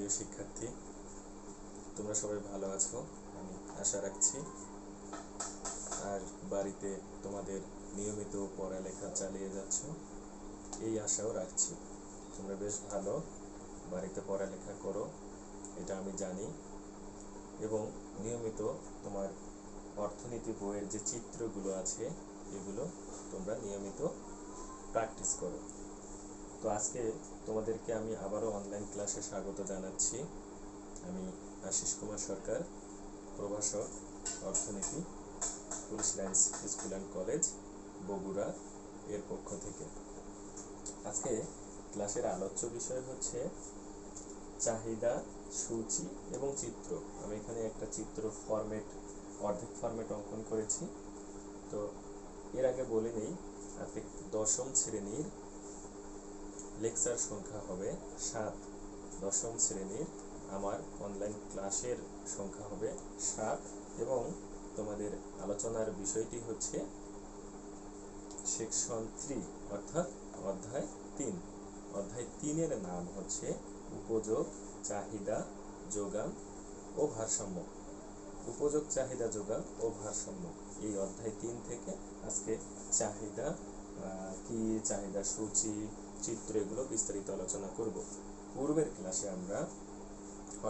প্রিয় শিক্ষার্থী, তোমরা সবাই ভালো আছো আমি আশা রাখছি। আর বাড়িতে তোমাদের নিয়মিত পড়ালেখা চালিয়ে যাচ্ছ এই আশাও রাখছি। তোমরা বেশ ভালো বাড়িতে পড়ালেখা করো, এটা আমি জানি। এবং নিয়মিত তোমার অর্থনীতি বইয়ের যে চিত্রগুলো আছে এগুলো তোমরা নিয়মিত প্র্যাকটিস করো। তো আজকে তোমাদেরকে আমি আবারও অনলাইন ক্লাসে স্বাগত জানাচ্ছি। আমি আশিস কুমার সরকার, প্রভাষক, অর্থনীতি, police lines school and college, Bogura এর পক্ষ থেকে। আজকে ক্লাসের আলোচ্য বিষয় হচ্ছে চাহিদা, সূচি এবং চিত্র। আমি এখানে একটা চিত্র অর্ধেক ফরম্যাট অঙ্কন করেছি। তো এর আগে বলে নেই, আজকে দশম শ্রেণীর লেকচার সংখ্যা হবে 7। দশম শ্রেণীর আমার অনলাইন ক্লাসের সংখ্যা হবে 7 এবং তোমাদের আলোচনার বিষয়টি হচ্ছে সেকশন 3 অর্থাৎ অধ্যায় 3। অধ্যায় 3-এর নাম হচ্ছে উপযোগ, চাহিদা, যোগান ও ভারসাম্য। উপযোগ, চাহিদা, যোগান ও ভারসাম্য, এই অধ্যায় 3 থেকে আজকে চাহিদা কি, চাহিদা সূচি, চিত্র, এগুলো বিস্তারিত আলোচনা করব। পূর্বের ক্লাসে আমরা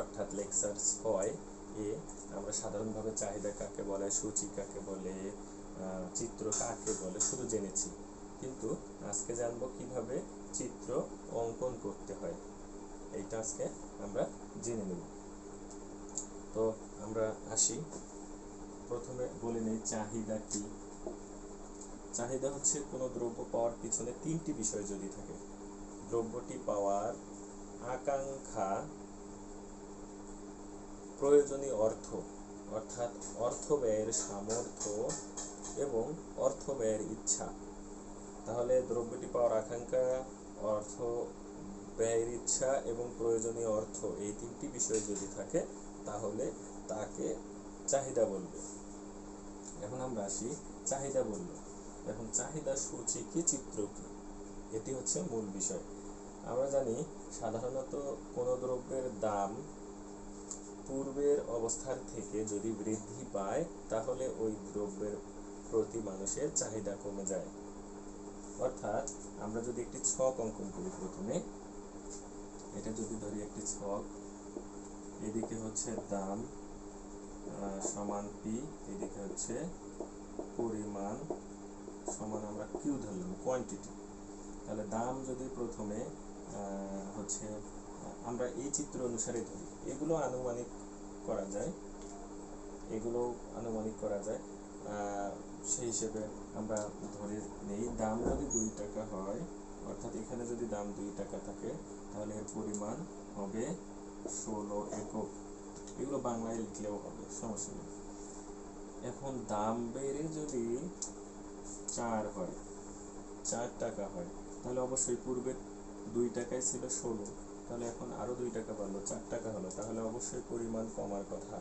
অর্থাৎ লেকচার 6-এ আমরা সাধারণভাবে চাহিদা কাকে বলে, সূচি কাকে বলে, চিত্র কাকে বলে শুধু জেনেছি, কিন্তু আজকে জানবো কিভাবে চিত্র অঙ্কন করতে হয়, এইটা আজকে আমরা জেনে নেব। তো আমরা আসি, প্রথমে বলে নেই চাহিদা কি। চাহিদা হচ্ছে কোনো দ্রব্য পাওয়ার পিছনে 3টি বিষয় যদি থাকে: দ্রব্যটি পাওয়ার আকাঙ্ক্ষা, প্রয়োজনীয় অর্থ অর্থাৎ অর্থ ব্যয়ের সামর্থ্য এবং অর্থ ব্যয়ের ইচ্ছা। তাহলে দ্রব্যটি পাওয়ার আকাঙ্ক্ষা, অর্থ ব্যয়ের ইচ্ছা এবং প্রয়োজনীয় অর্থ, এই 3টি বিষয় যদি থাকে তাহলে তাকে চাহিদা বলবে। এখন আমরা আসি চাহিদা বলল, এখন চাহিদা সূচি কি, চিত্র কি, এটি হচ্ছে মূল বিষয়। আমরা জানি সাধারণত কোনো দ্রব্যের দাম পূর্বের অবস্থার থেকে যদি বৃদ্ধি পায় তাহলে ওই দ্রব্যের প্রতি মানুষের চাহিদা কমে যায়। অর্থাৎ আমরা যদি একটি ছক অঙ্কন করি, প্রথমে এটা যদি ধরি একটি ছক, এদিকে হচ্ছে দাম সমান পি, এদিকে হচ্ছে পরিমাণ সমান আমরা কিউ ধরলাম, কোয়ান্টিটি। তাহলে দাম যদি প্রথমে হচ্ছে আমরা এই চিত্র অনুসারে ধরি, এগুলো আনুমানিক করা যায়, সেই হিসেবে আমরা ধরে নেই দাম যদি 2 টাকা হয়, অর্থাৎ এখানে যদি দাম 2 টাকা থাকে তাহলে এর পরিমাণ হবে 16 একক। এগুলো বাংলায় লিখলেও হবে, সমস্যা নেই। এখন দাম বেড়ে যদি 4 হয়, 4 টাকা হয়, তাহলে অবশ্যই পূর্বে 2 টাকায় ছিল 16, তাহলে এখন আরো 2 টাকা বাড়লো, 4 টাকা হলো, তাহলে অবশ্যই পরিমাণ কমার কথা।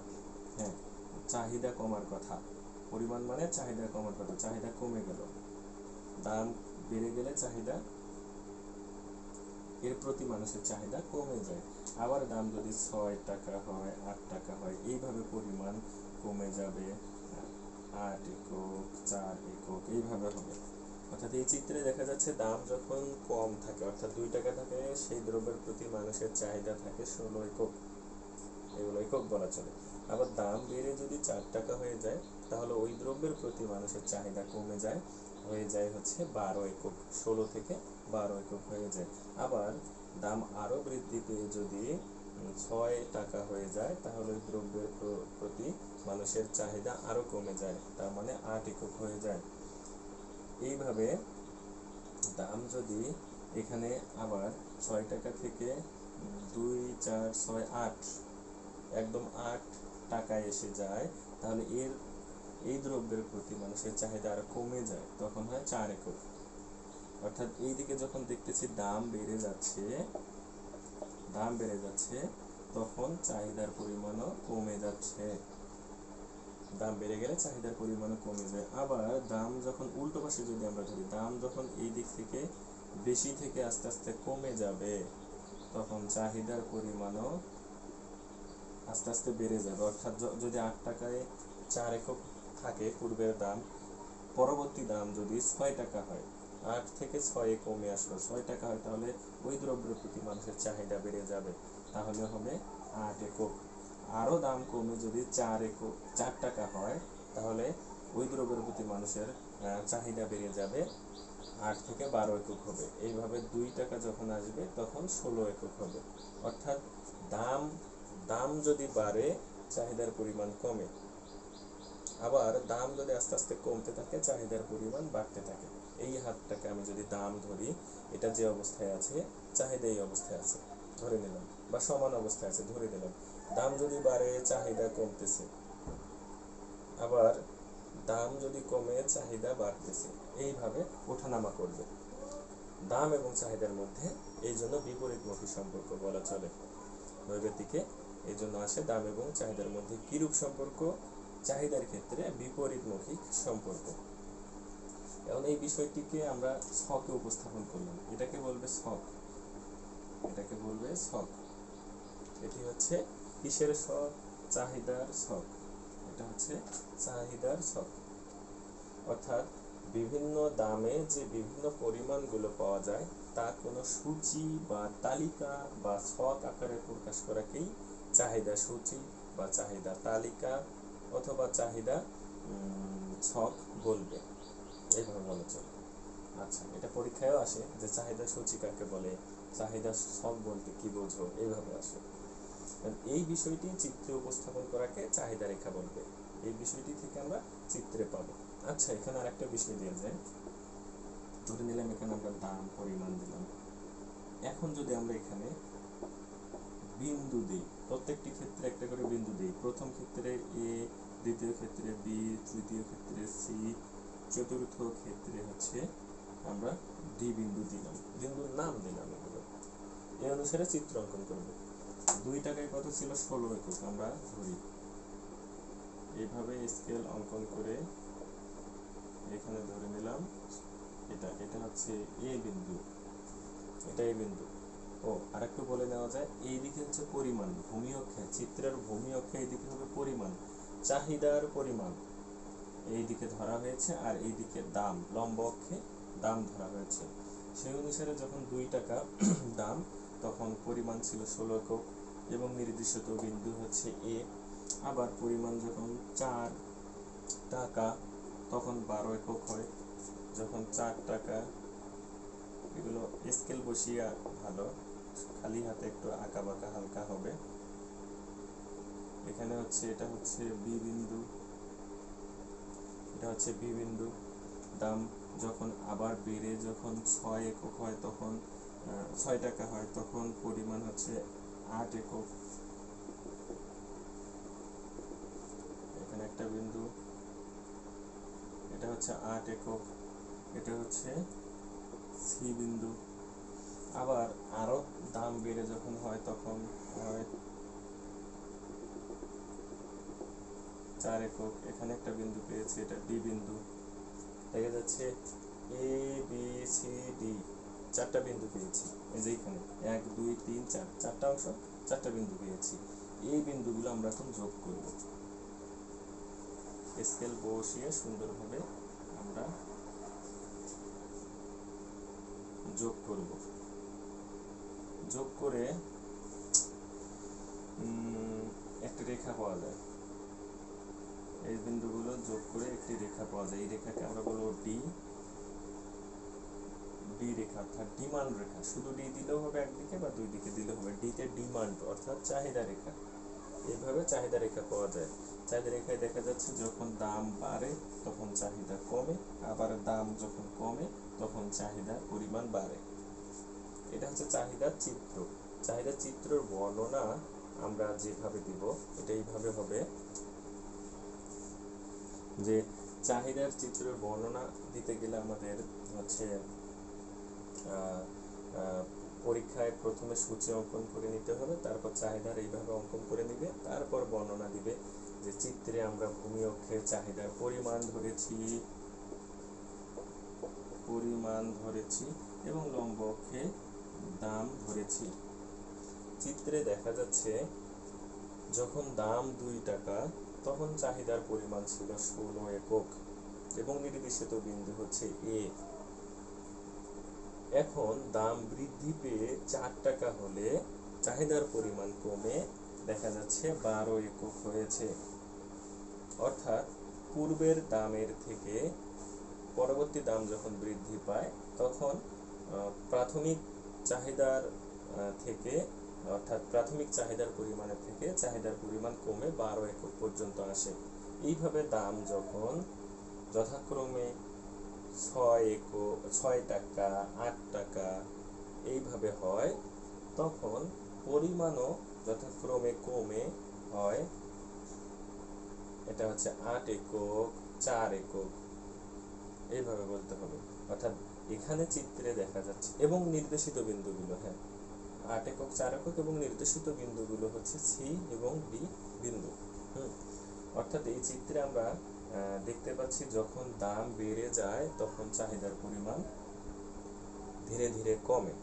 হ্যাঁ, চাহিদা কমার কথা। পরিমাণ মানে চাহিদা কমার কথা, চাহিদা কমে গেল। দাম বেড়ে গেলে চাহিদা, এর প্রতি মানুষের চাহিদা কমে যায়। আবার দাম যদি 6 টাকা হয়, 8 টাকা হয়, এইভাবে পরিমাণ কমে যাবে, 8 একক, 4 একক, এইভাবে হবে। অর্থাৎ এই চিত্রে দেখা যাচ্ছে দাম যখন কম থাকে, অর্থাৎ 2 টাকা থাকে, সেই দ্রব্যের প্রতি মানুষের চাহিদা থাকে 16 একক, এগুলো একক বলা চলে। আবার দাম বেড়ে যদি 4 টাকা হয়ে যায় তাহলে ওই দ্রব্যের প্রতি মানুষের চাহিদা কমে যায়, হয়ে যায় হচ্ছে 12 একক, 16 থেকে 12 একক হয়ে যায়। আবার দাম আরো বৃদ্ধি পেয়ে যদি 6 টাকা হয়ে যায় তাহলে ওই দ্রব্যের প্রতি মানুষের চাহিদা আরো কমে যায়, তার মানে 8 একক হয়ে যায়। এইভাবে দাম যদি এখানে আবার 6 টাকা থেকে 2, 4, 6, 8, একদম 8 টাকায় এসে যায়, তাহলে এই দ্রব্যের প্রতি মানুষের চাহিদা আরো কমে যায়, তখন হয় 4 একক। অর্থাৎ এই দিকে যখন দেখতেছি দাম বেড়ে যাচ্ছে তখন চাহিদার পরিমাণও কমে যাচ্ছে। দাম বেড়ে গেলে চাহিদার পরিমাণও কমে যায়। আবার দাম যখন উল্টো পাশে যদি আমরা ধরি, দাম যখন এই দিক থেকে বেশি থেকে আস্তে আস্তে কমে যাবে তখন চাহিদার পরিমাণও আস্তে আস্তে বেড়ে যাবে। অর্থাৎ যদি 8 টাকায় 4 একক থাকে পূর্বের দাম, পরবর্তী দাম যদি 6 টাকা হয়, 8 থেকে 6 কমে আসলো, 6 টাকা হয়, তাহলে ওই দ্রব্যের প্রতি মানুষের চাহিদা বেড়ে যাবে, তাহলে হবে 8 একক। আরও দাম কমে যদি 4 টাকা হয়, তাহলে ওই দ্রব্যের প্রতি মানুষের চাহিদা বেড়ে যাবে, 8 থেকে 12 একক হবে। এইভাবে 2 টাকা যখন আসবে তখন 16 একক হবে। অর্থাৎ দাম দাম যদি বাড়ে, চাহিদার পরিমাণ কমে, আবার দাম যদি আস্তে আস্তে কমতে থাকে, চাহিদার পরিমাণ বাড়তে থাকে। এই হাতটাকে আমি যদি দাম ধরি, এটা যে অবস্থায় আছে, চাহিদা এই অবস্থায় আছে ধরে নিলাম, বা সমান অবস্থায় আছে ধরে নিলাম। দাম যদি বাড়ে, চাহিদা কমতেছে, আবার দাম যদি কমে, চাহিদা বাড়তেছে, এইভাবে ওঠানামা করবে দাম এবং চাহিদার মধ্যে। এই জন্য বিপরীতমুখী সম্পর্ক বলা চলে। নৈবেদিকে এই জন্য আসে দাম এবং চাহিদার মধ্যে কিরূপ সম্পর্ক? চাহিদার ক্ষেত্রে বিপরীতমুখী সম্পর্ক। এখন এই বিষয়টিকে আমরা ছকে উপস্থাপন করলাম। এটাকে বলবে ছক, এটাকে বলবে ছক। এটি হচ্ছে কিসের ছক? চাহিদার ছক। এটা হচ্ছে চাহিদার ছক। অর্থাৎ বিভিন্ন দামে যে বিভিন্ন পরিমাণগুলো পাওয়া যায়, তা কোনো সূচি বা তালিকা বা ছক আকারে প্রকাশ করাকেই চাহিদা সূচি বা চাহিদা তালিকা অথবা চাহিদা ছক বলবে। এইভাবে বলা চলে। আচ্ছা, এটা পরীক্ষায়ও আসে যে চাহিদা সূচি কাকে বলে, চাহিদা ছক বলতে কি বোঝো, এইভাবে আসে। এই বিষয়টি চিত্রে উপস্থাপন করাকে চাহিদা রেখা বলবে। এই বিষয়টি থেকে আমরা চিত্রে পাবো। আচ্ছা, এখানে আরেকটা বিষয় দেওয়া যায়। ধরে নিলাম এখানে আমরা দাম পরিমাণ দিলাম। এখন যদি আমরা এখানে বিন্দু দিই, প্রত্যেকটি ক্ষেত্রে একটা করে বিন্দু দিই। প্রথম ক্ষেত্রে এ, দ্বিতীয় ক্ষেত্রে বি, তৃতীয় ক্ষেত্রে সি, চতুর্থ ক্ষেত্রে হচ্ছে আমরা ডি বিন্দু দিলাম, বিন্দুর নাম দিলাম। এগুলো এই অনুসারে চিত্র অঙ্কন করব। 2 টাকায় কত ছিল? 16 একক আমরা ধরি। এইভাবে স্কেল অঙ্কন করে এখানে ধরে নিলাম এটা হচ্ছে এ বিন্দু, এটা এ বিন্দু। ও আরেকটু বলে নেওয়া যায়, এই দিকে হচ্ছে পরিমাণ, ভূমি অক্ষে, চিত্রের ভূমি অক্ষে এইদিকে হবে পরিমাণ, চাহিদার পরিমাণ এই দিকে ধরা হয়েছে, আর এই দিকে দাম, লম্ব অক্ষে দাম ধরা হয়েছে। সেই অনুসারে যখন 2 টাকা দাম, তখন পরিমাণ ছিল 16 একক এবং নির্দিষ্ট বিন্দু হচ্ছে এ। আবার পরিমাণ যখন 4 টাকা, তখন 12 একক হয়। যখন 4 টাকা, এগুলো স্কেল বসিয়ে ভালো, খালি হাতে একটু আঁকা বাঁকা হালকা হবে। এখানে হচ্ছে এটা হচ্ছে বি বিন্দু, এটা হচ্ছে বি বিন্দু। দাম যখন আবার বেড়ে যখন 6 একক হয়, তখন 6 টাকা হয়, তখন পরিমাণ হচ্ছে 8 একক। এখানে একটা বিন্দু, এটা হচ্ছে 8 একক, এটা হচ্ছে সি বিন্দু। আবার আরো দাম বেড়ে যখন হয়, তখন হয় 4 একক। এখানে একটা বিন্দু পেয়েছি, এটা ডি বিন্দু। দেখা যাচ্ছে এ বি সি ডি, 4টা বিন্দু পেয়েছি। এই যে এখানে 1 2 3 4, 4টা অংশ, 4টা বিন্দু পেয়েছি। এই বিন্দুগুলো আমরা এখন যোগ করব। স্কেল বসিয়ে সুন্দরভাবে আমরা যোগ করব। যোগ করে একটা রেখা পাওয়া যায়। এই বিন্দুগুলো যোগ করে একটি রেখা পাওয়া যায়। এই রেখাকে আমরা বলবো ডি, ডি রেখা, অর্থাৎ ডিমান্ড রেখা। শুধু ডি দিলেও হবে একদিকে, বা দুই দিকে দিলেও হবে। ডিতে ডিমান্ড অর্থাৎ চাহিদা রেখা। এইভাবে চাহিদা রেখা পাওয়া যায়। চাহিদা রেখায় দেখা যাচ্ছে যখন দাম বাড়ে তখন চাহিদা কমে, আবার দাম যখন কমে তখন চাহিদার পরিমাণ বাড়ে। এটা হচ্ছে চাহিদার চিত্র। চাহিদার চিত্রের বর্ণনা আমরা যেভাবে দিব, এটা এইভাবে হবে যে চাহিদার চিত্রের বর্ণনা দিতে গেলে আমাদের হচ্ছে পরীক্ষায় প্রথমে সূচি অঙ্কন করে নিতে হবে, তারপর চাহিদার এইভাবে অঙ্কন করে নিবে, তারপর বর্ণনা দিবে যে চিত্রে আমরা ভূমি অক্ষে চাহিদার পরিমাণ ধরেছি এবং লম্ব অক্ষে দাম ধরেছি। চিত্রে দেখা যাচ্ছে যখন দাম 2 টাকা তখন চাহিদার পরিমাণ ছিল 16 একক এবং নির্দেশিত বিন্দু হচ্ছে এ। এখন দাম বৃদ্ধি পেয়ে 4 টাকা হলে চাহিদার পরিমাণ কমে দেখা যাচ্ছে 12 একক হয়েছে। অর্থাৎ পূর্বের দামের থেকে পরবর্তী দাম যখন বৃদ্ধি পায় তখন প্রাথমিক চাহিদার থেকে অর্থাৎ প্রাথমিক চাহিদার পরিমাণের থেকে চাহিদার পরিমাণ কমে 12 একক পর্যন্ত আসে। এইভাবে দাম যখন যথাক্রমে 6 টাকা 8 টাকা এইভাবে হয় তখন পরিমাণও যথাক্রমে কমে হয়, এটা হচ্ছে 8 একক 4 একক এইভাবে বলতে হবে। অর্থাৎ এখানে চিত্রে দেখা যাচ্ছে এবং নির্দেশিত বিন্দুগুলো, হ্যাঁ 8 একক 4 একক এবং নির্দেশিত বিন্দুগুলো হচ্ছে সি এবং ডি বিন্দু। অর্থাৎ এই চিত্রে আমরা দেখতে পাচ্ছি যখন দাম বেড়ে যায় তখন চাহিদার পরিমাণ ধীরে ধীরে কমে।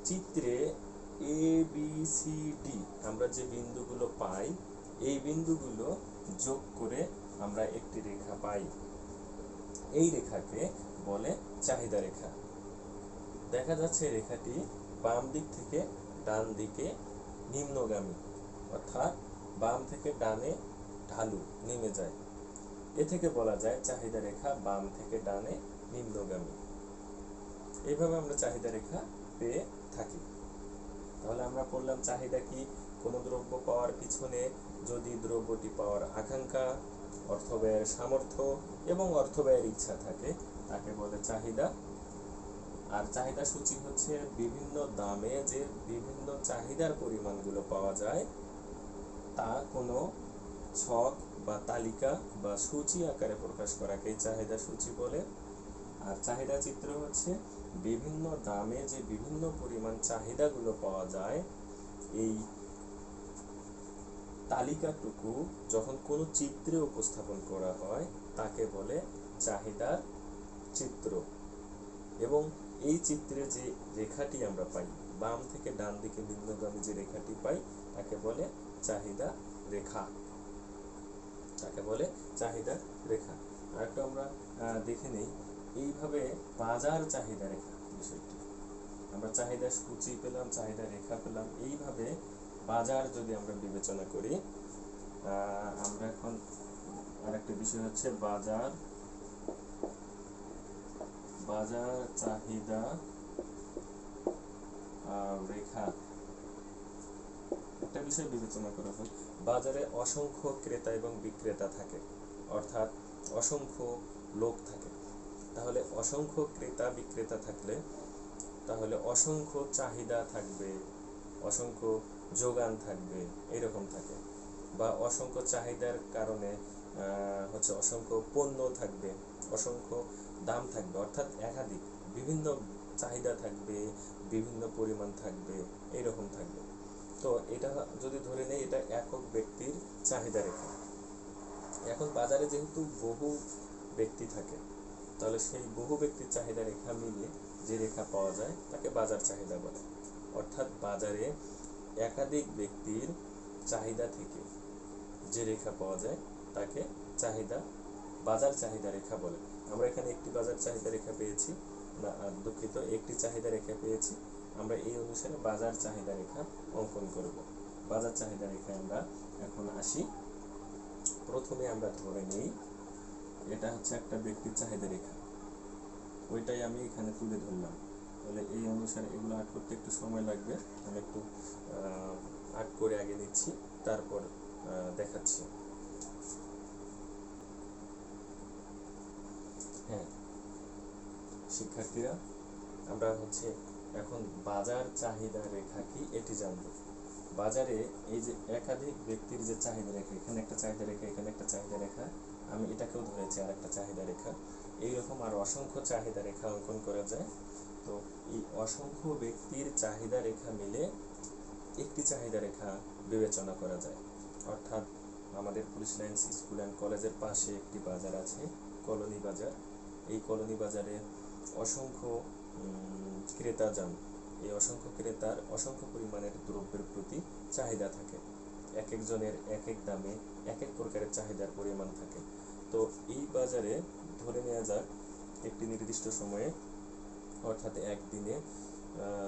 চিত্রে এ বি সি ডি আমরা যে বিন্দুগুলো পাই এই বিন্দুগুলো যোগ করে আমরা একটি রেখা পাই। এই রেখাকে বলে চাহিদা রেখা। দেখা যাচ্ছে রেখাটি বাম দিক থেকে ডান দিকে নিম্নগামী, অর্থাৎ বাম থেকে ডানে ঢালু নেমে যায়। এ থেকে বলা যায় চাহিদা রেখা বাম থেকে ডানে নিম্নগামী। এইভাবে আমরা চাহিদা রেখা পেয়ে থাকি। তাহলে আমরা পড়লাম চাহিদা কি? কোনো দ্রব্য পাওয়ার পিছনে যদি দ্রব্যটি পাওয়ার আকাঙ্ক্ষা, অর্থব্যয়ের সামর্থ্য এবং অর্থব্যয়ের ইচ্ছা থাকে তাকে বলে চাহিদা। আর চাহিদা সূচি হচ্ছে বিভিন্ন দামে যে বিভিন্ন চাহিদার পরিমাণগুলো পাওয়া যায় তা কোনো ছক বা তালিকা বা সূচি আকারে প্রকাশ করাকেই চাহিদা সূচি বলে। আর চাহিদা চিত্র হচ্ছে বিভিন্ন দামে যে বিভিন্ন পরিমাণ চাহিদাগুলো পাওয়া যায় এই তালিকাটুকু যখন কোনো চিত্রে উপস্থাপন করা হয় তাকে বলে চাহিদার চিত্র। এবং এই চিত্রে যে রেখাটি আমরা পাই বাম থেকে ডান দিকে নিম্নগামী যে রেখাটি পাই তাকে বলে চাহিদা রেখা, তাকে বলে চাহিদা রেখা। আর একটু আমরা দেখে নেই এইভাবে বাজার চাহিদা রেখা বিষয়টি। আমরা চাহিদা সূচি পেলাম, চাহিদা রেখা পেলাম, এইভাবে বাজার যদি আমরা বিবেচনা করি আমরা এখন আরেকটা বিষয় হচ্ছে বাজার চাহিদা রেখা। একটা বিষয় বিবেচনা করা হয়, বাজারে অসংখ্য ক্রেতা এবং বিক্রেতা থাকে, অর্থাৎ অসংখ্য লোক থাকে। তাহলে অসংখ্য ক্রেতা বিক্রেতা থাকলে তাহলে অসংখ্য চাহিদা থাকবে, অসংখ্য যোগান থাকবে, এরকম থাকে। বা অসংখ্য চাহিদার কারণে হচ্ছে অসংখ্য পণ্য থাকবে, অসংখ্য দাম থাকবে, অর্থাৎ একাধিক বিভিন্ন চাহিদা থাকবে, বিভিন্ন পরিমাণ থাকবে, এইরকম থাকবে। তো এটা যদি ধরে নেই এটা একক ব্যক্তির চাহিদা রেখা। এখন বাজারে যেহেতু বহু ব্যক্তি থাকে তাহলে সেই বহু ব্যক্তির চাহিদা রেখা মিলিয়ে যে রেখা পাওয়া যায় তাকে বাজার চাহিদা বলে। অর্থাৎ বাজারে একাধিক ব্যক্তির চাহিদা থেকে যে রেখা পাওয়া যায় তাকে বাজার চাহিদা রেখা বলে। আমরা এখানে একটি বাজার চাহিদা রেখা পেয়েছি, না দুঃখিত, একটি চাহিদা রেখা পেয়েছি। আমরা এই অনুসারে বাজার চাহিদা রেখা অঙ্কন করব। বাজার চাহিদা রেখায় আমরা এখন আসি। প্রথমে আমরা ধরে নিই এটা হচ্ছে একটা ব্যক্তির চাহিদা রেখা, ওইটাই আমি এখানে তুলে ধরলাম। তাহলে এই অনুসারে এগুলো আর্ট করতে একটু সময় লাগবে, আমি একটু আর্ট করে আগে নিচ্ছি তারপর দেখাচ্ছি। হ্যাঁ শিক্ষার্থীরা, আমরা হচ্ছে এখন বাজার চাহিদা রেখা কি এটি জানব। বাজারে এই যে একাধিক ব্যক্তির যে চাহিদা রেখা, এখানে একটা চাহিদা রেখা, এখানে একটা চাহিদা রেখা, আমি এটাকেও ধরেছি আর একটা চাহিদা রেখা, এইরকম আর অসংখ্য চাহিদা রেখা অঙ্কন করা যায়। তো এই অসংখ্য ব্যক্তির চাহিদা রেখা মিলে একটি চাহিদা রেখা বিবেচনা করা যায়। অর্থাৎ আমাদের পুলিশ লাইন্স স্কুল অ্যান্ড কলেজের পাশে একটি বাজার আছে, কলোনি বাজার। এই কলোনি বাজারে অসংখ্য ক্রেতা যান, এই অসংখ্য ক্রেতার অসংখ্য পরিমাণের দ্রব্যের প্রতি চাহিদা থাকে। এক একজনের এক এক দামে এক এক প্রকারের চাহিদার পরিমাণ থাকে। তো এই বাজারে ধরে নেওয়া যাক একটি নির্দিষ্ট সময়ে, অর্থাৎ একদিনে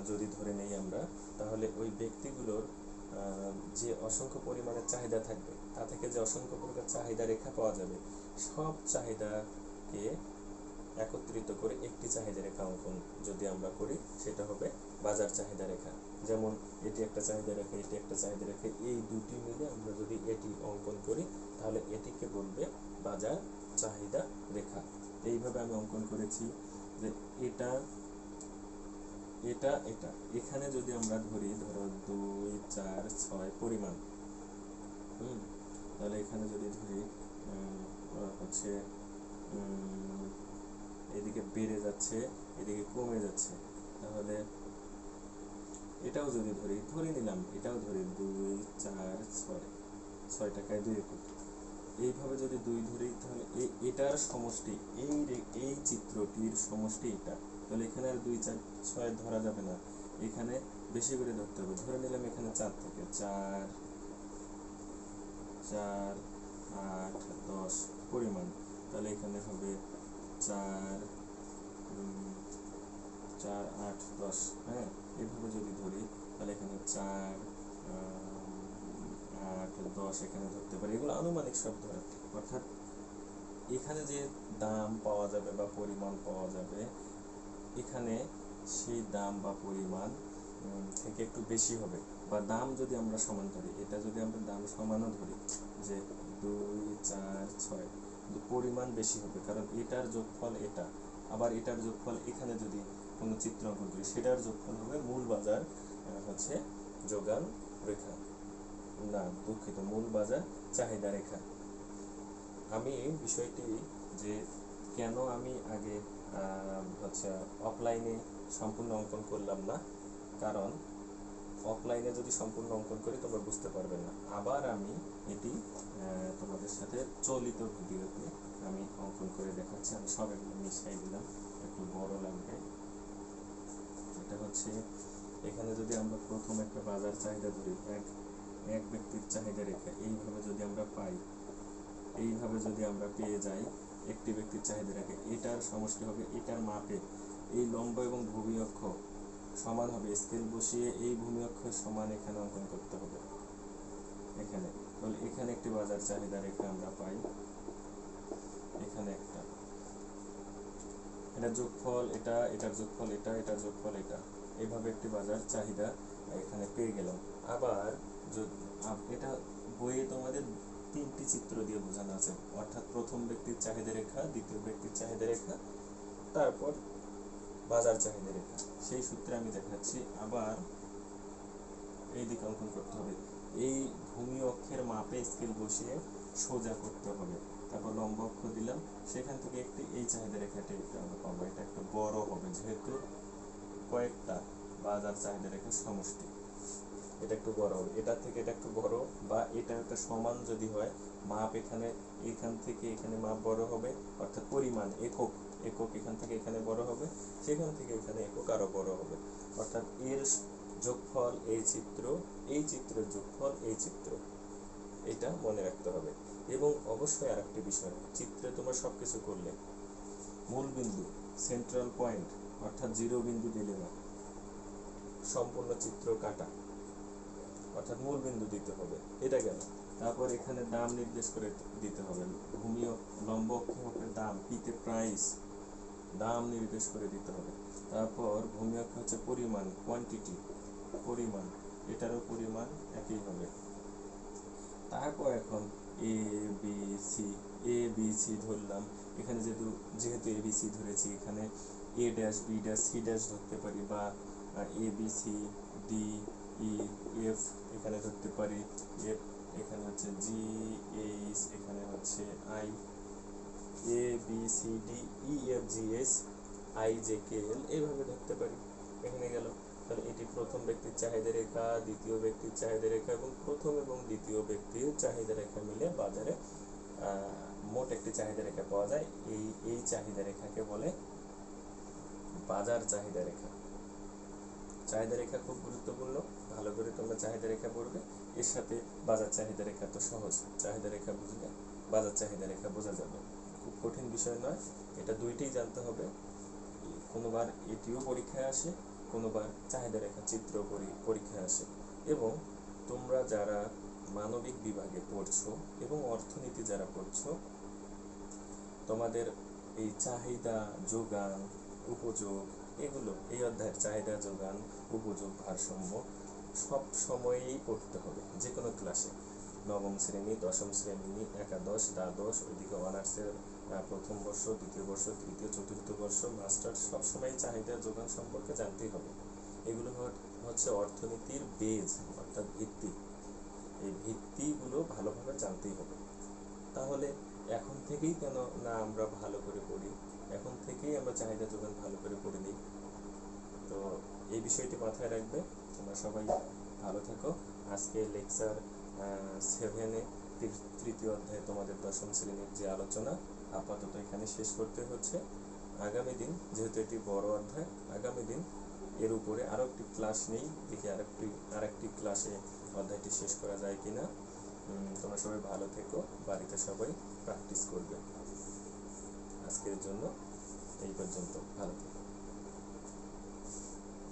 যদি ধরে নেই আমরা, তাহলে ওই ব্যক্তিগুলোর যে অসংখ্য পরিমাণের চাহিদা থাকবে, তা থেকে যে অসংখ্য প্রকার চাহিদা রেখা পাওয়া যাবে, সব চাহিদাকে একত্রিত করে একটি চাহিদা রেখা অঙ্কন যদি আমরা করি, সেটা হবে বাজার চাহিদা রেখা। যেমন এটি একটা চাহিদা রেখা, এটি একটা চাহিদা রেখা, এই দুটি মিলে আমরা যদি এটি অঙ্কন করি, তাহলে এটিকে বলবে বাজার চাহিদা রেখা। এইভাবে আমি অঙ্কন করেছি যে এটা এটা এটা এখানে যদি আমরা ধরি, ধরো 2 4 6 পরিমাণ, তাহলে এখানে যদি ধরি হচ্ছে এদিকে বেড়ে যাচ্ছে, এদিকে কমে যাচ্ছে, তাহলে এটাও যদি ধরে নিলাম, এটাও ধরি 2 4 6 6 টাকায় 2 একক, এইভাবে যদি 2 ধরি, তাহলে এটার সমষ্টি, এই চিত্রটির সমষ্টি এটা। তাহলে এখানে আর 2 4 6 ধরা যাবে না, এখানে বেশি করে ধরতে হবে। ধরে নিলাম এখানে 4 থেকে 4 4 8 10 পরিমাণ, তাহলে এখানে হবে 4 4 8 10। হ্যাঁ, এইভাবে যদি ধরি, তাহলে এখানে 4 8 10 এখানে ধরতে পারি। এগুলো আনুমানিক সব ধরা, অর্থাৎ এখানে যে দাম পাওয়া যাবে বা পরিমাণ পাওয়া যাবে, এখানে সেই দাম বা পরিমাণ থেকে একটু বেশি হবে। বা দাম যদি আমরা সমান ধরি, এটা যদি আমরা দাম সমানও ধরি, যে 2 4 6, কিন্তু পরিমাণ বেশি হবে, কারণ এটার যোগফল এটা, আবার এটার যোগফল এখানে যদি কোনো চিত্র অঙ্কন করি, সেটার যোগফল হবে মূল বাজার হচ্ছে যোগান রেখা, না দুঃখিত, মূল বাজার চাহিদা রেখা। আমি বিষয়টি যে কেন আমি আগে হচ্ছে অফলাইনে সম্পূর্ণ অঙ্কন করলাম না, কারণ অফলাইনে যদি সম্পূর্ণ অঙ্কন করি তোমরা বুঝতে পারবে না। আবার আমি এটি তোমাদের সাথে চলিত ভিডিওতে আমি অঙ্কন করে দেখাচ্ছি। আমি সব এগুলো মিশিয়ে দিলাম, একটু বড় লাগবে। এটা হচ্ছে এখানে যদি আমরা প্রথম একটা বাজার চাহিদা ধরি, এক ব্যক্তির চাহিদা রেখা, এইভাবে যদি আমরা পাই, এইভাবে যদি আমরা পেয়ে যাই, একটি ব্যক্তির চাহিদা রেখা, এটার সমষ্টি হবে এটার মাপে এই লম্ব এবং ভূমি অক্ষ সমান হবে, স্কেল বসিয়ে এই ভূমি অক্ষের সমান এখানে অঙ্কন করতে হবে এখানে। তাহলে এখানে একটি বাজার চাহিদা রেখা আমরা পাই, এখানে একটা, এটার যোগফল এটা, এটার যোগফল এটা, এটার যোগফল এটা, এইভাবে একটি বাজার চাহিদা এখানে পেয়ে গেলাম। আবার এটা বইয়ে তোমাদের 3টি চিত্র দিয়ে বোঝানো আছে, অর্থাৎ প্রথম ব্যক্তির চাহিদা রেখা, দ্বিতীয় ব্যক্তির চাহিদা রেখা, তারপর বাজার চাহিদা রেখা। সেই সূত্রে আমি দেখাচ্ছি। আবার এই দিকে অঙ্কন করতে হবে, এই ভূমি অক্ষের মাপে স্কেল বসিয়ে সোজা করতে হবে, তারপর লম্ব অক্ষ দিলাম, সেখান থেকে একটি এই চাহিদা রেখাটি আমরা পাবো। এটা একটু বড় হবে, যেহেতু কয়েকটা বাজার চাহিদা রেখার সমষ্টি, এটা একটু বড় হবে, এটা থেকে এটা একটু বড়, বা এটা একটা সমান যদি হয়, মাপ এখান থেকে এখানে মাপ বড় হবে, অর্থাৎ পরিমাণ একক এখান থেকে এখানে বড় হবে, সেখান থেকে এখানে একক আরো বড় হবে, অর্থাৎ এর যোগফল এই চিত্র, এই চিত্রের যোগফল এই চিত্র, এটা মনে রাখতে হবে। এবং অবশ্যই আরেকটি বিষয়, চিত্রে তোমরা সবকিছু করলে মূল বিন্দু, সেন্ট্রাল পয়েন্ট, অর্থাৎ 0 বিন্দু দিলে না, সম্পূর্ণ চিত্র কাটা, অর্থাৎ মূল বিন্দু দিতে হবে, এটা গেল। তারপর এখানে দাম নির্দেশ করে দিতে হবে, ভূমি লম্ব অক্ষে হবে দাম, পিতে প্রাইস, দাম নির্দেশ করে দিতে হবে। তারপর ভূমি অক্ষ হচ্ছে পরিমাণ, কোয়ান্টিটি, পরিমাণ, এটারও পরিমাণ একই হবে। তারপর এখন এ বি সি ধরলাম, এখানে যেহেতু এ বি সি ধরেছি, এখানে A dash B dash C dash ধরতে পারি, বা A B C D E F এখানে ধরতে পারি, এফ এখানে হচ্ছে জি এইচ, এখানে হচ্ছে I, A B C D E F G H I J K L, এইভাবে ধরতে পারি। এখানে গেল। তাহলে এটি প্রথম ব্যক্তির চাহিদা রেখা, দ্বিতীয় ব্যক্তির চাহিদা রেখা, এবং প্রথম এবং দ্বিতীয় ব্যক্তির চাহিদা রেখা মিলে বাজারে মোট একটি চাহিদা রেখা পাওয়া যায়। এই চাহিদা রেখাকে বলে বাজার চাহিদা রেখা। চাহিদা রেখা খুব গুরুত্বপূর্ণ, ভালো করে তোমরা চাহিদা রেখা পড়বে। এর সাথে বাজার চাহিদা রেখা তো সহজ, চাহিদা রেখা বুঝলে বাজার চাহিদা রেখা বোঝা যাবে, খুব কঠিন বিষয় নয়। এটা দুইটাই জানতে হবে। কোনোবার এটিও পরীক্ষায় আসে, কোনোবার চাহিদা রেখা চিত্র পরীক্ষায় আসে। এবং তোমরা যারা মানবিক বিভাগে পড়ছো এবং অর্থনীতি যারা পড়ছো, তোমাদের এই চাহিদা যোগান উপযোগ, এগুলো এই অধ্যায়ের চাহিদা যোগান উপযোগ ভারসাম্য সব সময়েই পড়তে হবে, যে কোনো ক্লাসে, নবম শ্রেণী, দশম শ্রেণী, একাদশ, দ্বাদশ, ওইদিকে অনার্সের প্রথম বর্ষ, দ্বিতীয় বর্ষ, তৃতীয়, চতুর্থ বর্ষ, মাস্টার, সবসময় চাহিদা যোগান সম্পর্কে জানতেই হবে। এগুলো হচ্ছে অর্থনীতির বেজ, অর্থাৎ ভিত্তি। এই ভিত্তিগুলো ভালোভাবে জানতেই হবে। তাহলে এখন থেকেই কেন না আমরা ভালো করে পড়ি, এখন থেকেই আমরা চাহিদা যোগান ভালো করে পড়ে নিই। তো এই বিষয়টি মাথায় রাখবে। তোমরা সবাই ভালো থেকো। আজকে লেকচার 7-এ তৃতীয় অধ্যায়ে তোমাদের দশম শ্রেণীর যে আলোচনা আপাতত এখানে শেষ করতে হচ্ছে। আগামী দিন, যেহেতু এটি বড় অধ্যায়, আগামী দিন এর উপরে আরও একটি ক্লাস নেই, দেখি আরেকটি ক্লাসে অধ্যায়টি শেষ করা যায় কিনা। তোমরা সবাই ভালো থেকো, বাড়িতে সবাই প্র্যাকটিস করবে। আজকের জন্য এই পর্যন্ত, ভালো থেকো।